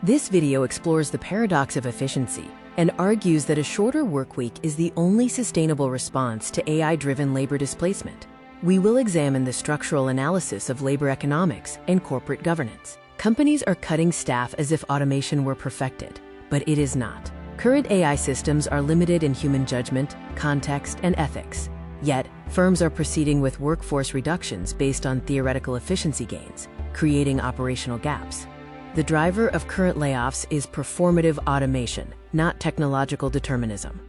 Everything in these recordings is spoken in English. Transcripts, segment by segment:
This video explores the paradox of efficiency and argues that a shorter workweek is the only sustainable response to AI-driven labor displacement. We will examine the structural analysis of labor economics and corporate governance. Companies are cutting staff as if automation were perfected, but it is not. Current AI systems are limited in human judgment, context, and ethics. Yet, firms are proceeding with workforce reductions based on theoretical efficiency gains, creating operational gaps. The driver of current layoffs is performative automation, not technological determinism.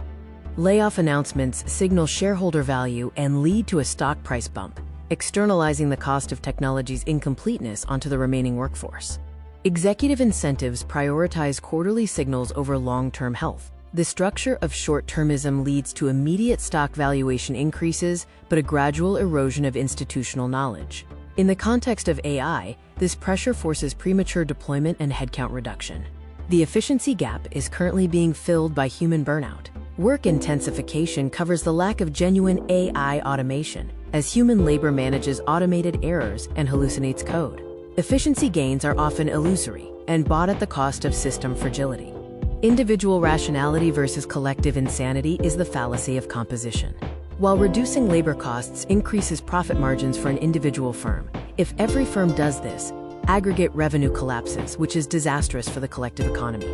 Layoff announcements signal shareholder value and lead to a stock price bump, externalizing the cost of technology's incompleteness onto the remaining workforce. Executive incentives prioritize quarterly signals over long-term health. The structure of short-termism leads to immediate stock valuation increases, but a gradual erosion of institutional knowledge. In the context of AI, this pressure forces premature deployment and headcount reduction. The efficiency gap is currently being filled by human burnout. Work intensification covers the lack of genuine AI automation, as human labor manages automated errors and hallucinates code. Efficiency gains are often illusory and bought at the cost of system fragility. Individual rationality versus collective insanity is the fallacy of composition. While reducing labor costs increases profit margins for an individual firm, if every firm does this, aggregate revenue collapses, which is disastrous for the collective economy.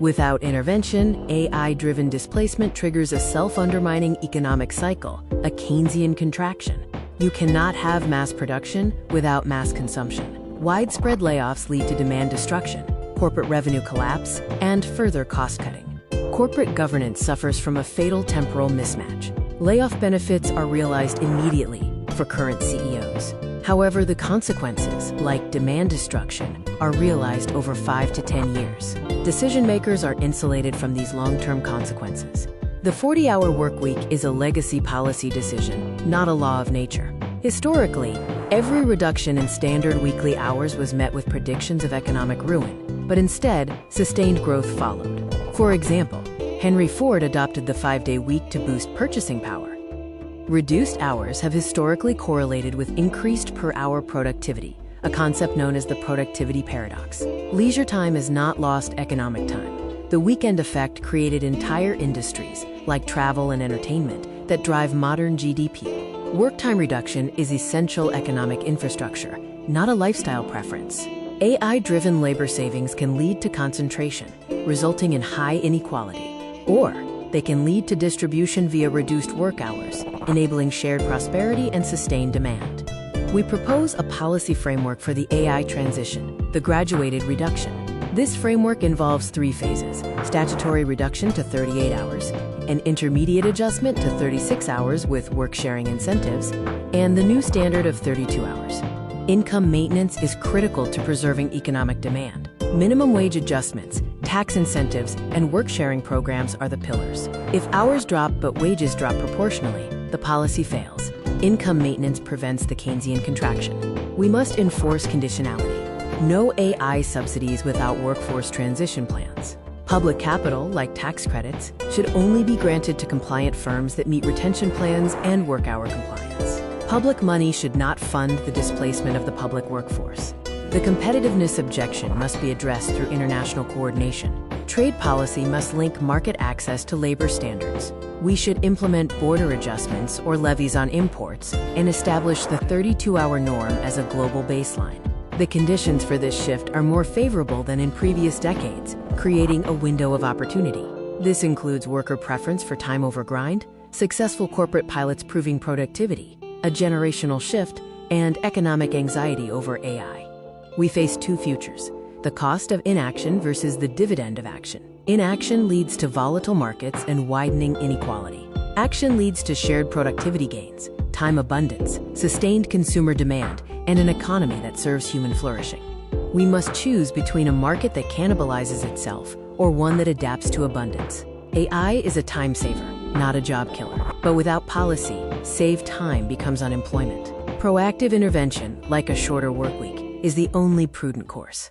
Without intervention, AI-driven displacement triggers a self-undermining economic cycle, a Keynesian contraction. You cannot have mass production without mass consumption. Widespread layoffs lead to demand destruction, corporate revenue collapse, and further cost-cutting. Corporate governance suffers from a fatal temporal mismatch. Layoff benefits are realized immediately for current CEOs. However, the consequences, like demand destruction, are realized over 5 to 10 years. Decision makers are insulated from these long-term consequences. The 40-hour workweek is a legacy policy decision, not a law of nature. Historically, every reduction in standard weekly hours was met with predictions of economic ruin, but instead, sustained growth followed. For example, Henry Ford adopted the 5-day week to boost purchasing power. Reduced hours have historically correlated with increased per-hour productivity, a concept known as the productivity paradox. Leisure time is not lost economic time. The weekend effect created entire industries, like travel and entertainment, that drive modern GDP. Work time reduction is essential economic infrastructure, not a lifestyle preference. AI-driven labor savings can lead to concentration, resulting in high inequality. Or they can lead to distribution via reduced work hours, enabling shared prosperity and sustained demand. We propose a policy framework for the AI transition, the graduated reduction. This framework involves 3 phases: statutory reduction to 38 hours, an intermediate adjustment to 36 hours with work-sharing incentives, and the new standard of 32 hours. Income maintenance is critical to preserving economic demand. Minimum wage adjustments, tax incentives, and work-sharing programs are the pillars. If hours drop but wages drop proportionally, the policy fails. Income maintenance prevents the Keynesian contraction. We must enforce conditionality. No AI subsidies without workforce transition plans. Public capital, like tax credits, should only be granted to compliant firms that meet retention plans and work hour compliance. Public money should not fund the displacement of the public workforce. The competitiveness objection must be addressed through international coordination. Trade policy must link market access to labor standards. We should implement border adjustments or levies on imports and establish the 32-hour norm as a global baseline. The conditions for this shift are more favorable than in previous decades, creating a window of opportunity. This includes worker preference for time over grind, successful corporate pilots proving productivity, a generational shift, and economic anxiety over AI. We face 2 futures: the cost of inaction versus the dividend of action. Inaction leads to volatile markets and widening inequality. Action leads to shared productivity gains, time abundance, sustained consumer demand, and an economy that serves human flourishing. We must choose between a market that cannibalizes itself or one that adapts to abundance. AI is a time saver, not a job killer. But without policy, saved time becomes unemployment. Proactive intervention, like a shorter workweek, is the only prudent course.